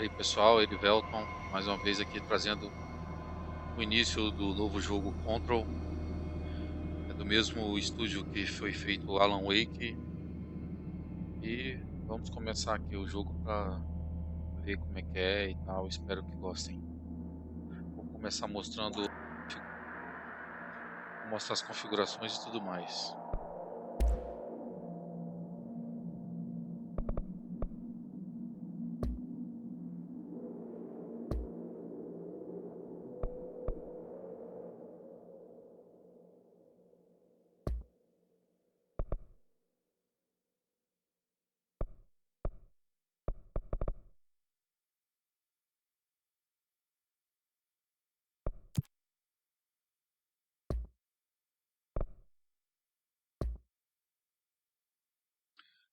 Fala aí pessoal, Erivelton, mais uma vez aqui trazendo o início do novo jogo Control. É do mesmo estúdio que foi feito o Alan Wake. E vamos começar aqui o jogo para ver como é que é e tal. Espero que gostem. Vou começar vou mostrar as configurações e tudo mais.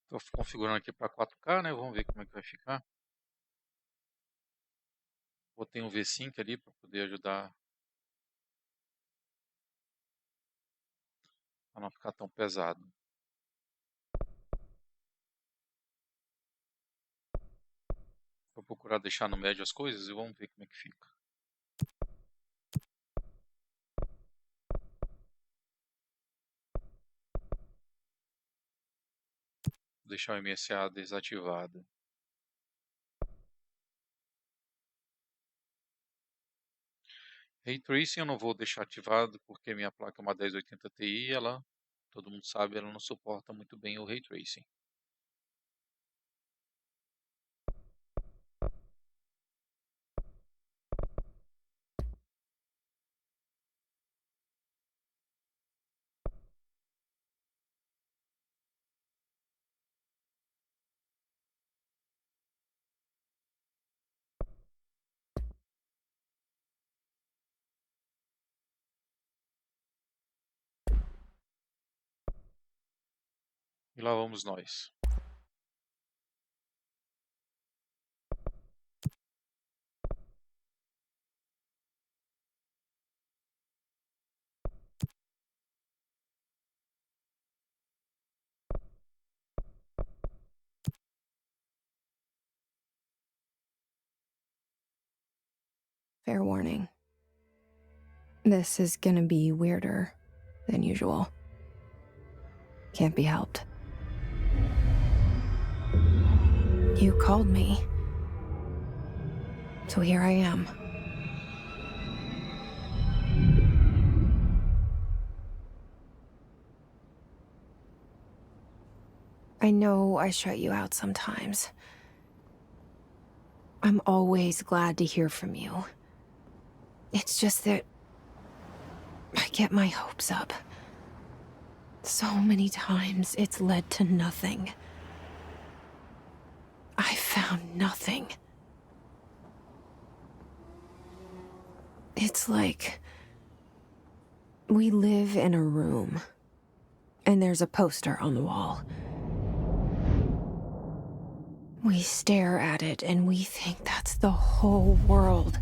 Estou configurando aqui para 4K, né? Vamos ver como é que vai ficar. Botei um V-Sync ali para poder ajudar a não ficar tão pesado. Vou procurar deixar no médio as coisas e vamos ver como é que fica. Vou deixar o MSA desativado. Ray Tracing eu não vou deixar ativado porque minha placa é uma 1080 Ti e ela, todo mundo sabe, ela não suporta muito bem o Ray Tracing. E lá vamos nós. Fair warning. This is gonna be weirder than usual. Can't be helped. You called me. So here I am. I know I shut you out sometimes. I'm always glad to hear from you. It's just that I get my hopes up. So many times it's led to nothing. I found nothing. It's like we live in a room, and there's a poster on the wall. We stare at it and we think that's the whole world.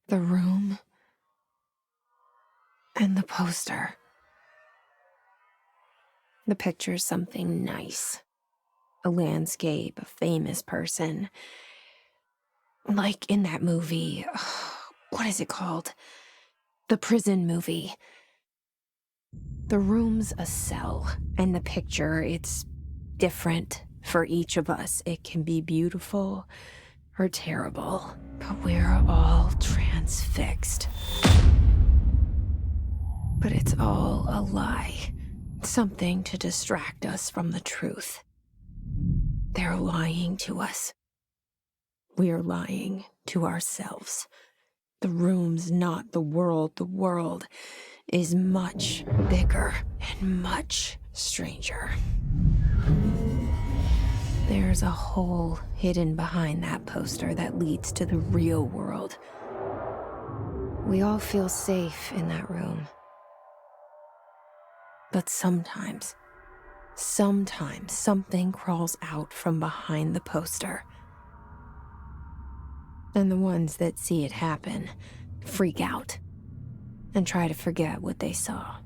The room and the poster. The picture's something nice. A landscape, a famous person. Like in that movie, what is it called? The prison movie. The room's a cell, and the picture, it's different for each of us. It can be beautiful or terrible, but we're all transfixed. But it's all a lie. Something to distract us from the truth. They're lying to us. We're lying to ourselves. The room's not the world. The world is much bigger and much stranger. There's a hole hidden behind that poster that leads to the real world. We all feel safe in that room. But sometimes something crawls out from behind the poster. And the ones that see it happen freak out and try to forget what they saw.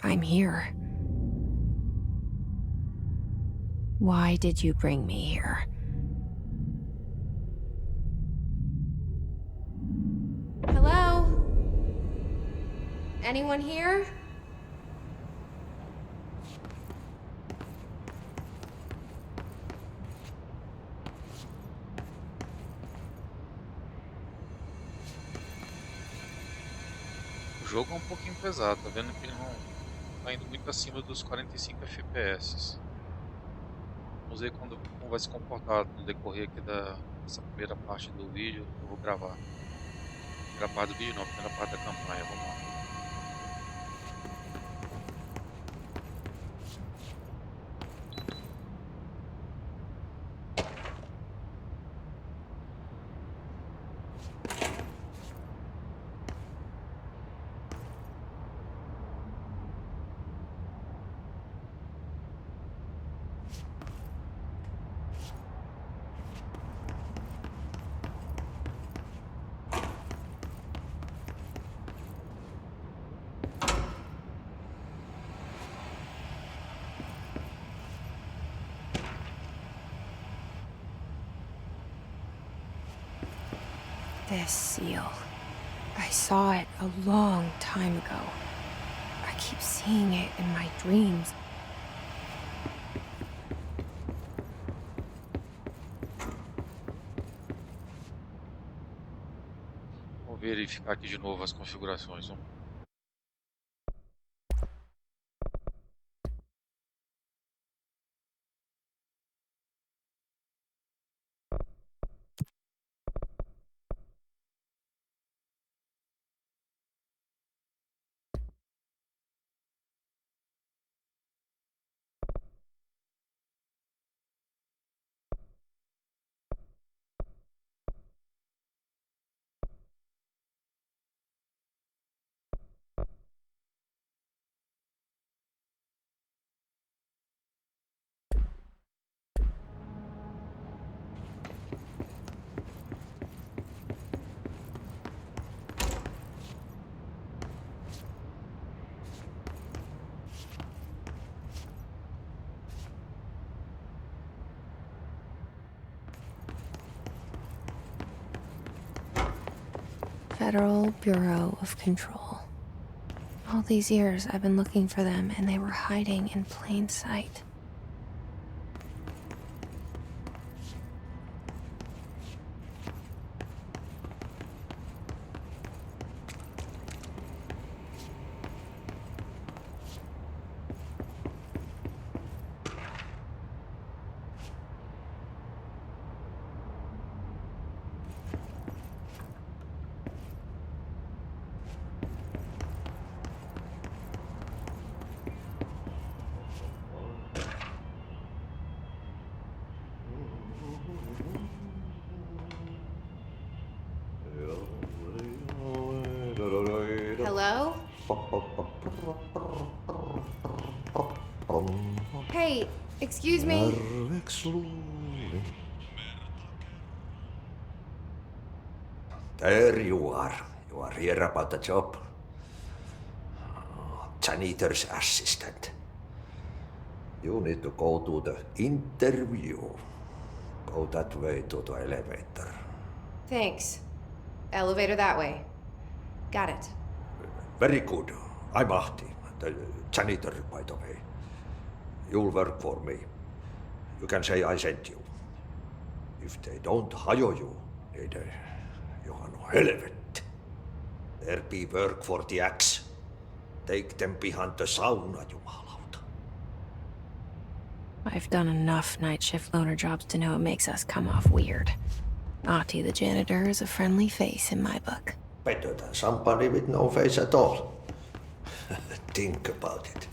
I'm here. Why did you bring me here? Hello? Anyone here? O jogo é um pouquinho pesado, tá vendo que ele não tá indo muito acima dos 45 FPS. Vamos ver como vai se comportar no decorrer aqui dessa primeira parte do vídeo que eu vou gravar. Primeira parte do vídeo não, primeira parte da campanha, vamos lá. This seal. I saw it a long time ago. I keep seeing it in my dreams. Vou verificar aqui de novo as configurações. Federal Bureau of Control. All these years I've been looking for them and they were hiding in plain sight. Hello? Hey, excuse me. There you are. You are here about the job. Janitor's assistant. You need to go to the interview. Go that way to the elevator. Thanks. Elevator that way. Got it. Very good. I'm Ahti, the janitor, by the way. You'll work for me. You can say I sent you. If they don't hire you, niin Johan helvet. There be work for the axe. Take them behind the sauna, jumalauta. I've done enough night shift loner jobs to know it makes us come off weird. Ahti the janitor is a friendly face in my book. Better than somebody with no face at all. Think about it.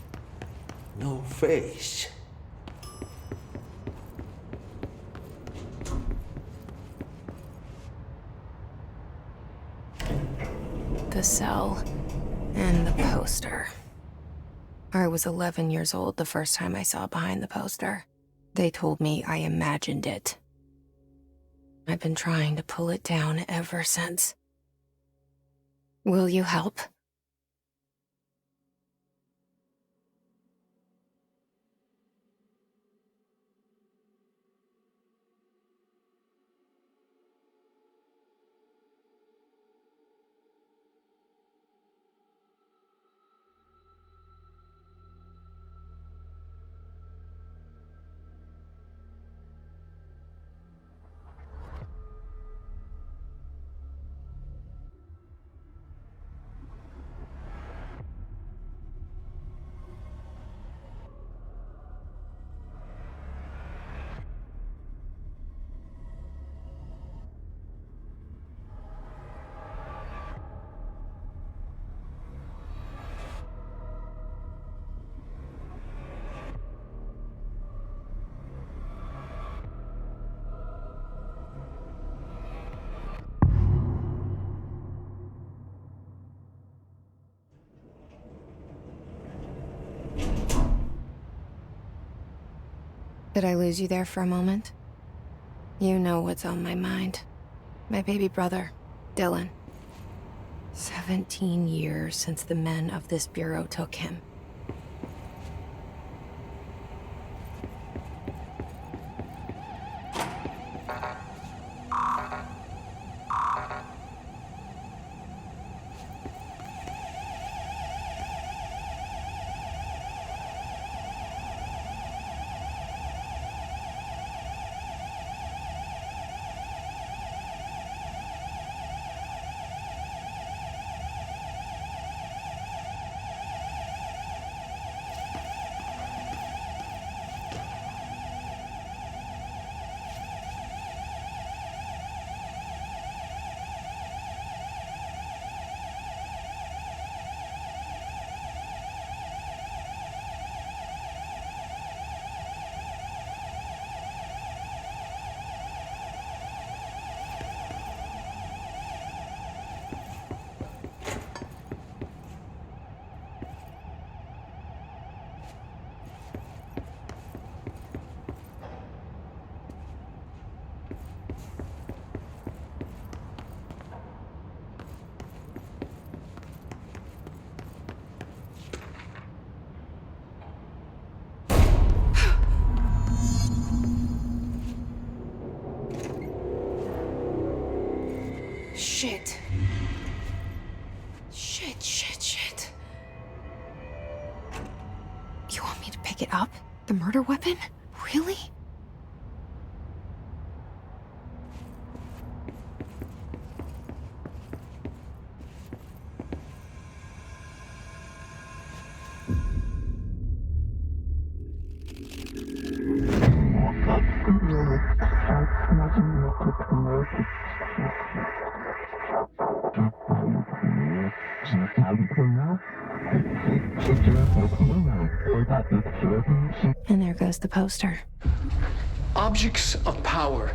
No face. The cell and the poster. I was 11 years old the first time I saw behind the poster. They told me I imagined it. I've been trying to pull it down ever since. Will you help? Did I lose you there for a moment? You know what's on my mind. My baby brother, Dylan. 17 years since the men of this bureau took him. Shit. Shit. You want me to pick it up? The murder weapon? Really? And there goes the poster. Objects of power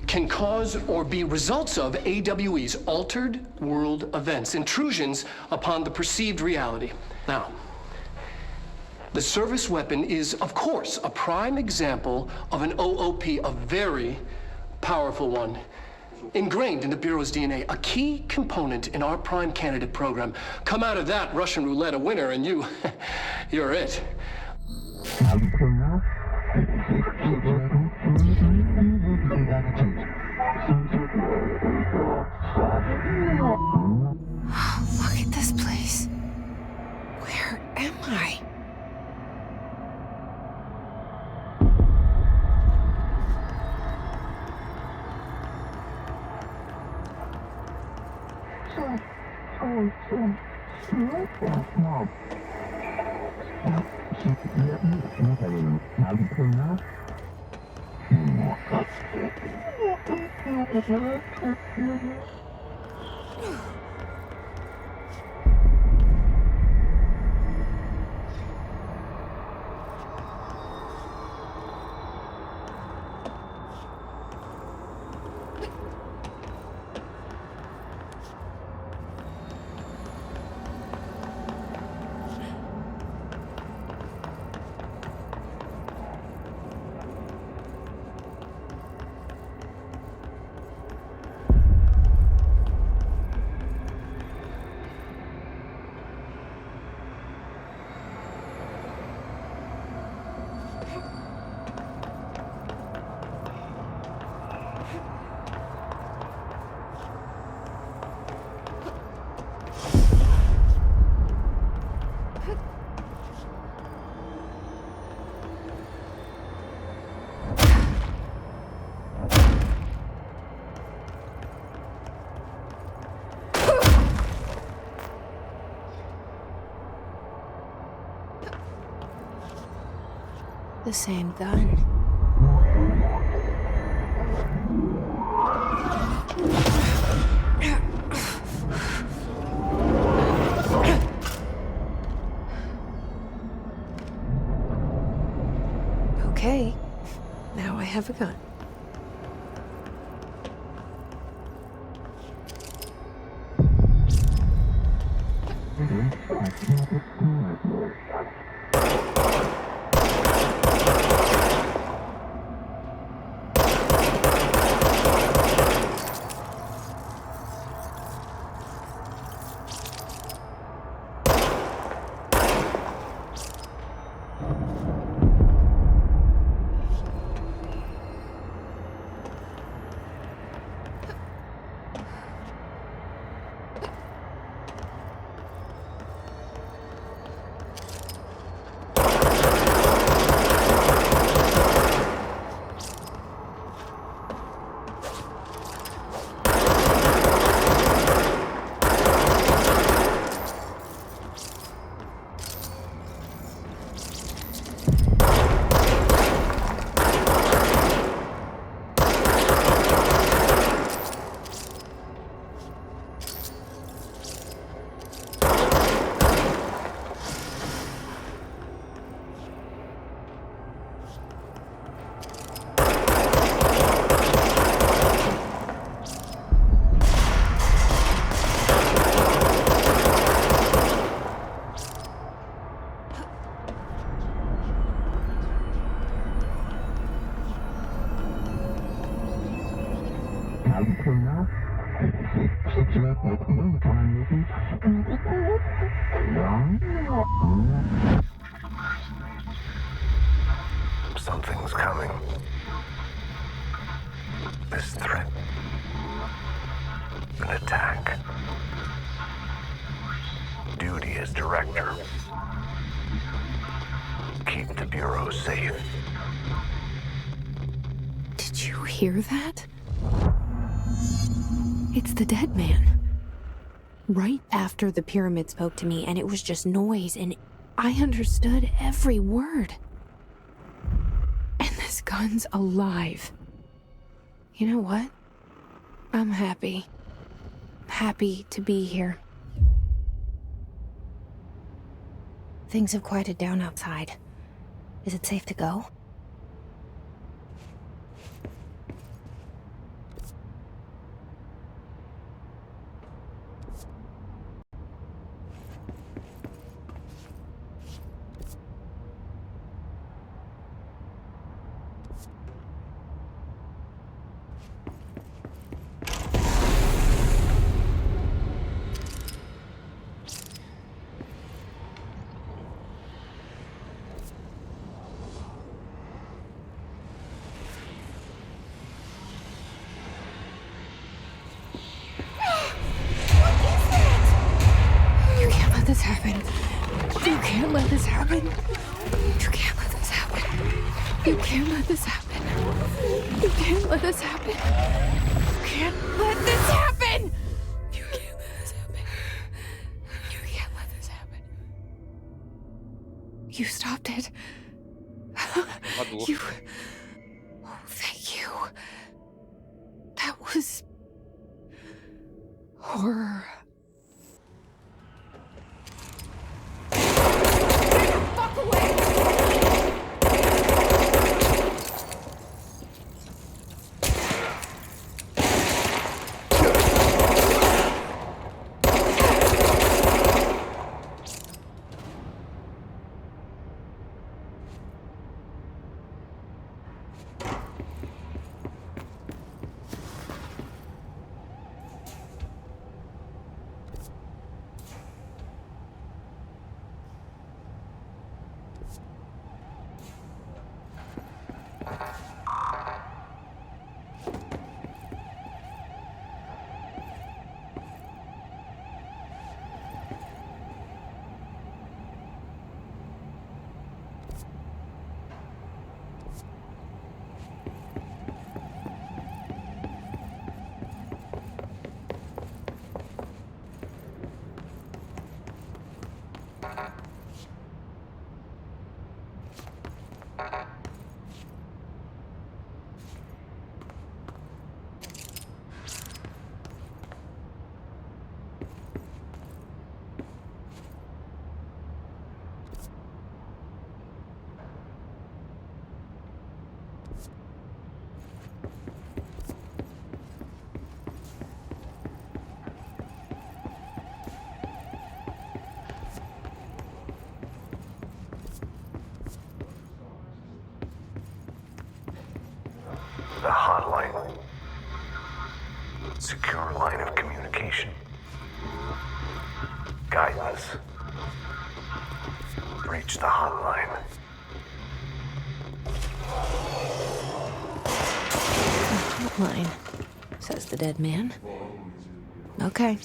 can cause or be results of AWE's altered world events, intrusions upon the perceived reality. Now, the service weapon is, of course, a prime example of an OOP, a very powerful one, ingrained in the Bureau's DNA, a key component in our prime candidate program. Come out of that Russian roulette a winner and you're it. Look at this place. Where am I? The same gun. Okay, now I have a gun. Something's coming. This threat. An attack. Duty as director. Keep the Bureau safe. Did you hear that? It's the dead man. Right after the pyramid spoke to me, and it was just noise, and I understood every word. And this gun's alive. You know what? I'm happy. Happy to be here. Things have quieted down outside. Is it safe to go? This happen. You can't let this happen. You can't let this happen. You can't let this happen. You can't let this happen. You can't let this happen. You can't let this happen. You can't let this happen. You stopped it. You. Oh, thank you. That was horror. The hotline. Secure line of communication. Guidance. Reach the hotline. Hotline, says the dead man. Okay.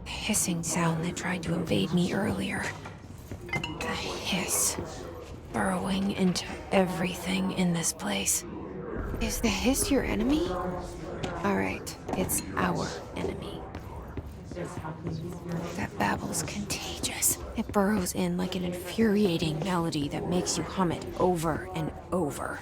The hissing sound that tried to invade me earlier. The hiss. Burrowing into everything in this place. Is the hiss your enemy? Alright, it's our enemy. That babble's contagious. It burrows in like an infuriating melody that makes you hum it over and over.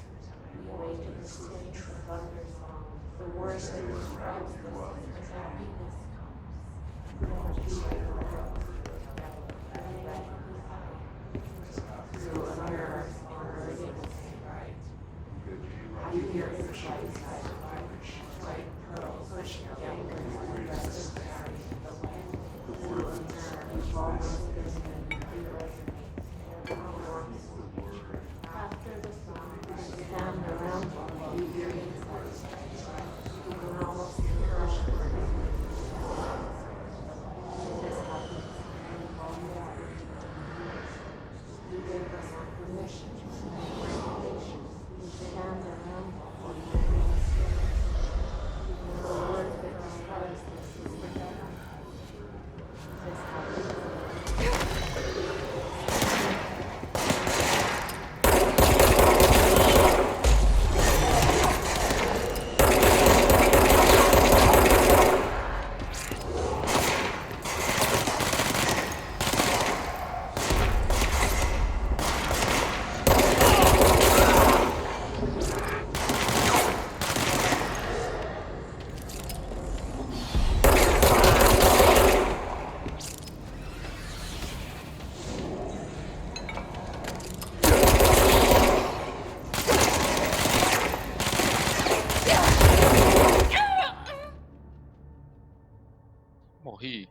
Morri.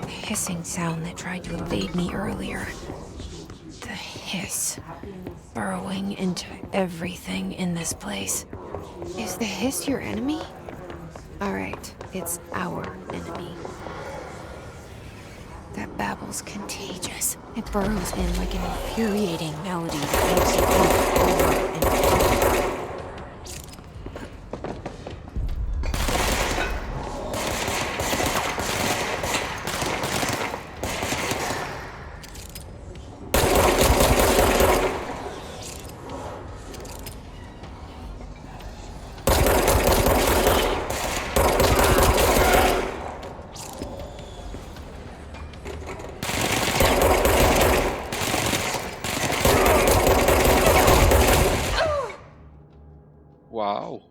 The hissing sound that tried to invade me earlier. The hiss. Burrowing into everything in this place. Is the hiss your enemy? Alright, it's our enemy. That babble's contagious. It burrows in like an infuriating melody that makes you hum it over and over. Uau!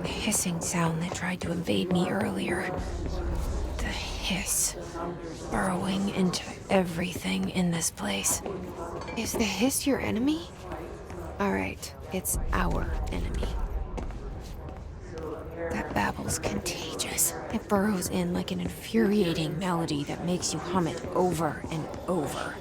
The hissing sound that tried to invade me earlier. The hiss. Burrowing into everything in this place. Is the hiss your enemy? Alright, it's our enemy. That babble's contagious. It burrows in like an infuriating melody that makes you hum it over and over.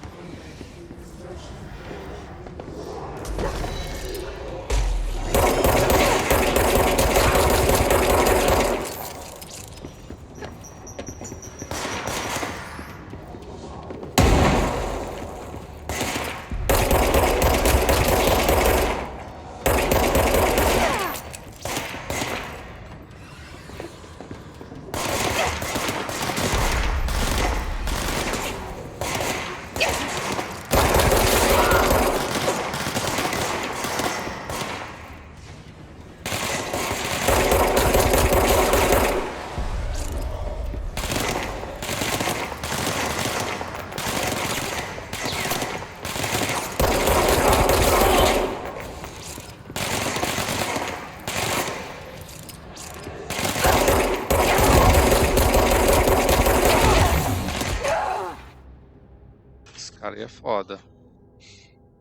Esse cara aí é foda.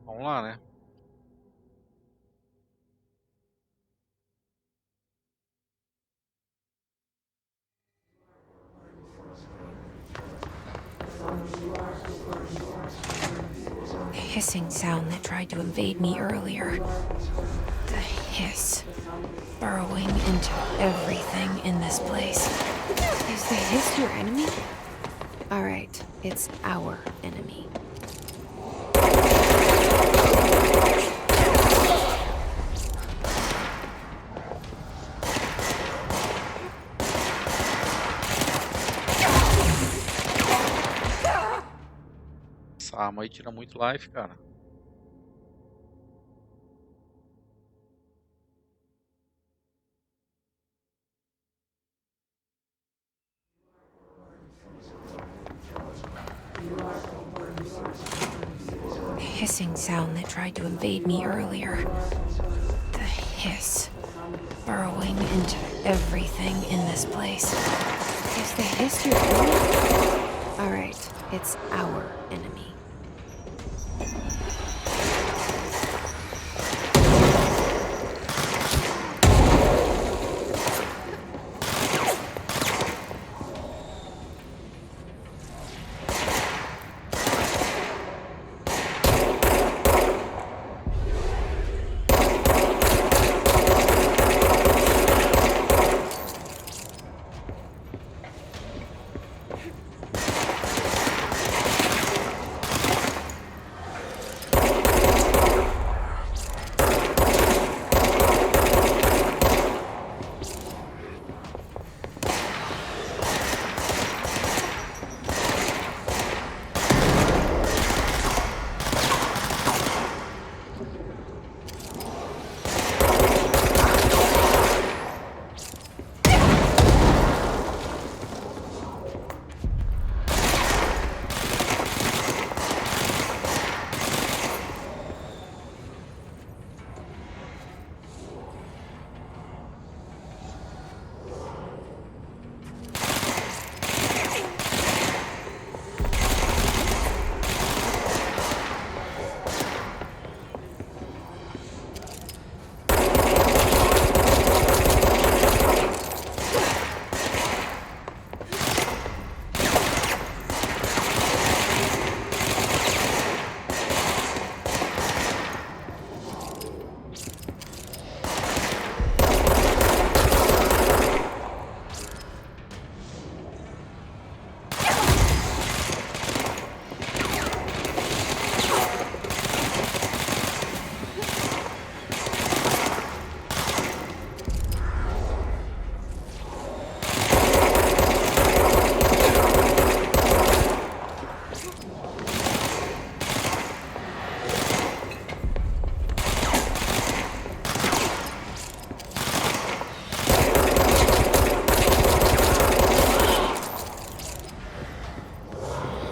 Vamos lá, né? hissing sound that tried to invade me earlier. The hiss. Burrowing into everything in this place. Is the hiss your enemy? Alright, it's our enemy. Essa arma aí tira muito life, cara. The hissing sound that tried to invade me earlier. The hiss. Burrowing into everything in this place. Is the hiss your enemy? Alright, it's our enemy.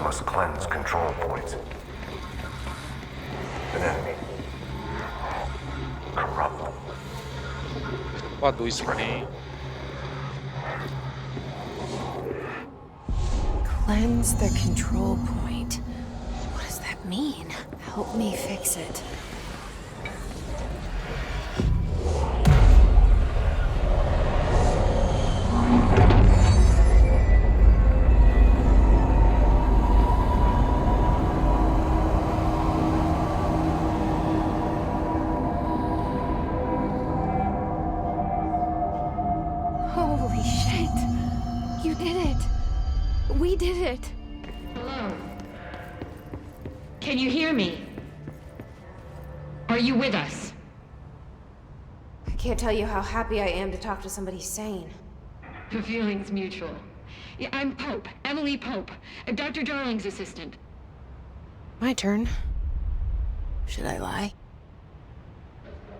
Must cleanse control points. An enemy. Corrupt. Voador isso aqui, hein? Cleanse the control point. What does that mean? Help me fix it. Holy shit. You did it. We did it. Hello. Can you hear me? Are you with us? I can't tell you how happy I am to talk to somebody sane. The feeling's mutual. Yeah, I'm Pope, Emily Pope, Dr. Darling's assistant. My turn. Should I lie?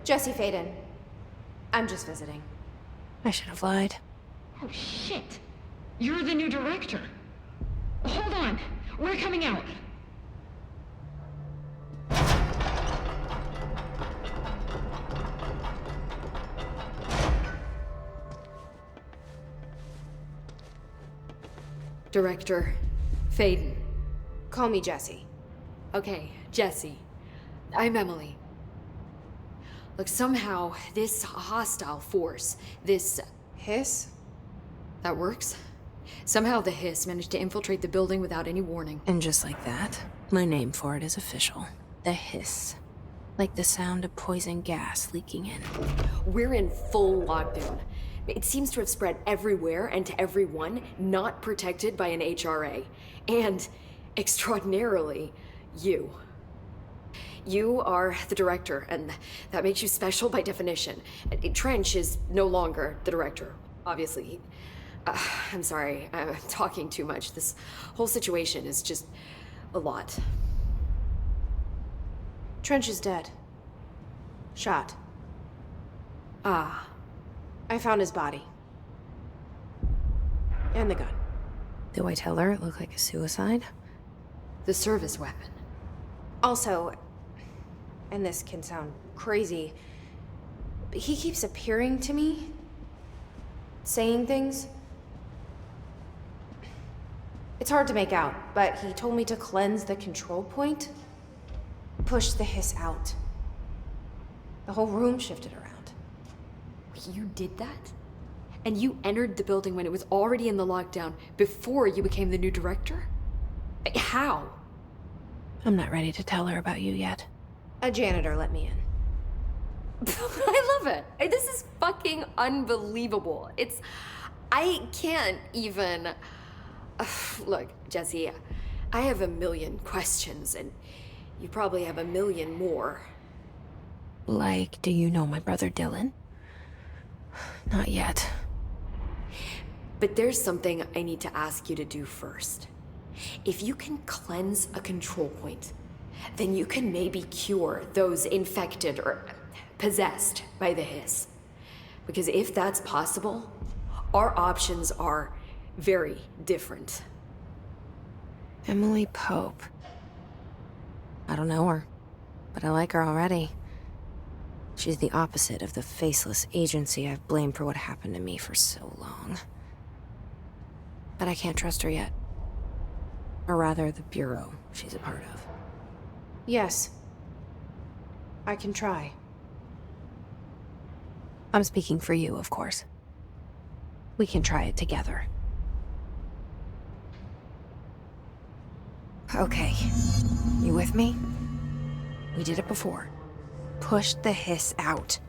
Jesse Faden. I'm just visiting. I should have lied. Oh, shit. You're the new director. Hold on. We're coming out. Director Faden. Call me Jesse. Okay, Jesse. I'm Emily. Look, somehow this hostile force, this Hiss? that works. Somehow the hiss managed to infiltrate the building without any warning. And just like that, my name for it is official. The hiss. Like the sound of poison gas leaking in. We're in full lockdown. It seems to have spread everywhere and to everyone not protected by an HRA. And, extraordinarily, you. You are the director, and that makes you special by definition. Trench is no longer the director, obviously. I'm sorry, I'm talking too much. This whole situation is just a lot. Trench is dead. Shot. Ah. I found his body. And the gun. Do I tell her it looked like a suicide? The service weapon. Also, and this can sound crazy, but he keeps appearing to me, saying things. It's hard to make out, but he told me to cleanse the control point, push the hiss out. The whole room shifted around. You did that? And you entered the building when it was already in the lockdown, before you became the new director? How? I'm not ready to tell her about you yet. A janitor let me in. I love it. This is fucking unbelievable. I can't even... Look, Jesse, I have a million questions, and you probably have a million more. Like, do you know my brother Dylan? Not yet. But there's something I need to ask you to do first. If you can cleanse a control point, then you can maybe cure those infected or possessed by the hiss. Because if that's possible, our options are very different. Emily Pope. I don't know her, but I like her already. She's the opposite of the faceless agency I've blamed for what happened to me for so long. But I can't trust her yet. Or rather, the bureau she's a part of. Yes. I can try. I'm speaking for you, of course. We can try it together. Okay. You with me? We did it before. Push the hiss out.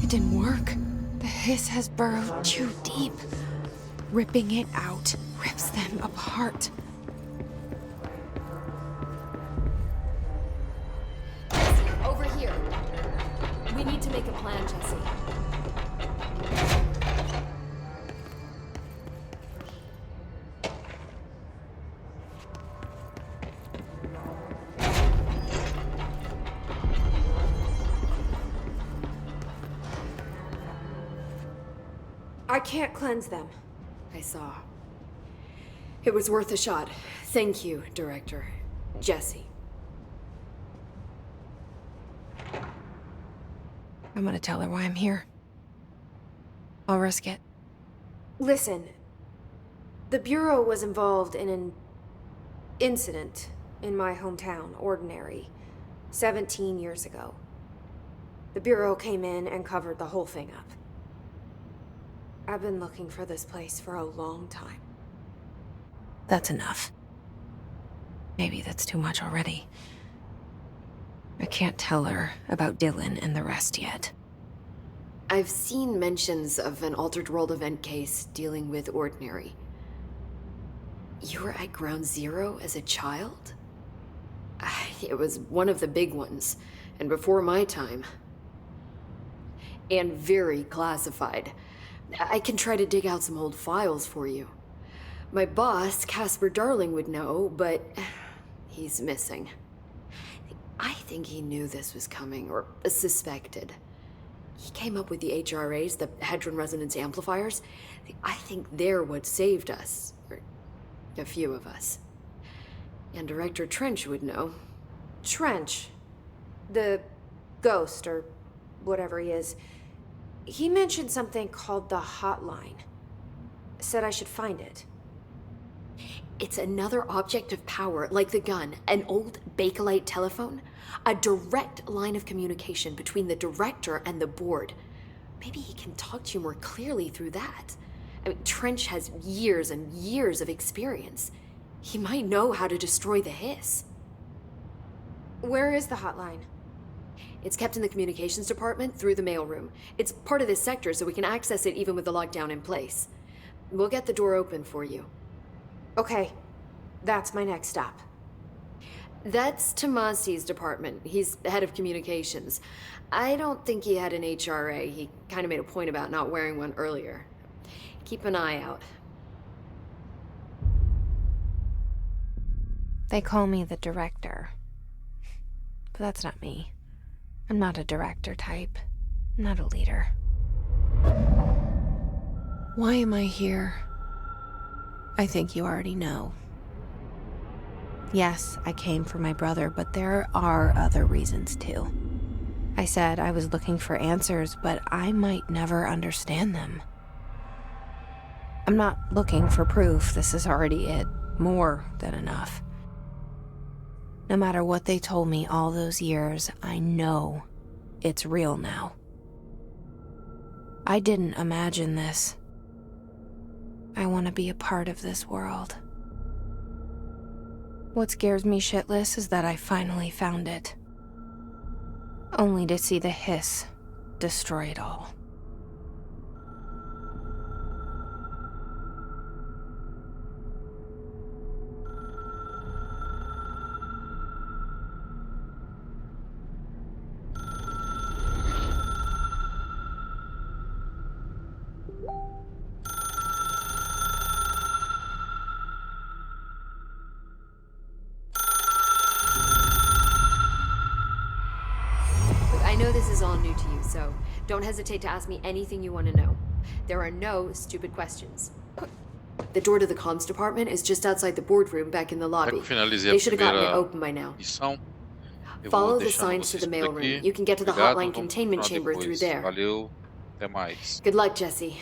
It didn't work. The hiss has burrowed too deep. Ripping it out rips them apart. Over here. We need to make a plan, Jesse. I can't cleanse them. I saw. It was worth a shot. Thank you, Director. Jesse. I'm gonna tell her why I'm here. I'll risk it. Listen. The Bureau was involved in an incident in my hometown, Ordinary, 17 years ago. The Bureau came in and covered the whole thing up. I've been looking for this place for a long time. That's enough. Maybe that's too much already. I can't tell her about Dylan and the rest yet. I've seen mentions of an Altered World event case dealing with Ordinary. You were at Ground Zero as a child? It was one of the big ones, and before my time. And very classified. I can try to dig out some old files for you. My boss, Casper Darling, would know, but he's missing. I think he knew this was coming, or suspected. He came up with the HRAs, the Hadron Resonance Amplifiers. I think they're what saved us, or a few of us. And Director Trench would know. Trench. The ghost, or whatever he is. He mentioned something called the hotline. Said I should find it. It's another object of power, like the gun, an old Bakelite telephone, a direct line of communication between the director and the board. Maybe he can talk to you more clearly through that. I mean, Trench has years and years of experience. He might know how to destroy the hiss. Where is the hotline? It's kept in the communications department through the mailroom. It's part of this sector, so we can access it even with the lockdown in place. We'll get the door open for you. Okay, that's my next stop. That's Tomasi's department. He's head of communications. I don't think he had an HRA. He kind of made a point about not wearing one earlier. Keep an eye out. They call me the director. But that's not me. I'm not a director type. I'm not a leader. Why am I here? I think you already know. Yes, I came for my brother, but there are other reasons too. I said I was looking for answers, but I might never understand them. I'm not looking for proof. This is already it. More than enough. No matter what they told me all those years, I know it's real now. I didn't imagine this. I want to be a part of this world. What scares me shitless is that I finally found it. Only to see the hiss destroy it all. I know this is all new to you, so don't hesitate to ask me anything you want to know. There are no stupid questions. The door to the comms department is just outside the boardroom back in the lobby. They should have gotten it open by now. Follow the signs to the mailroom. You can get to the hotline containment chamber through there. Valeu, até mais. Good luck, Jesse.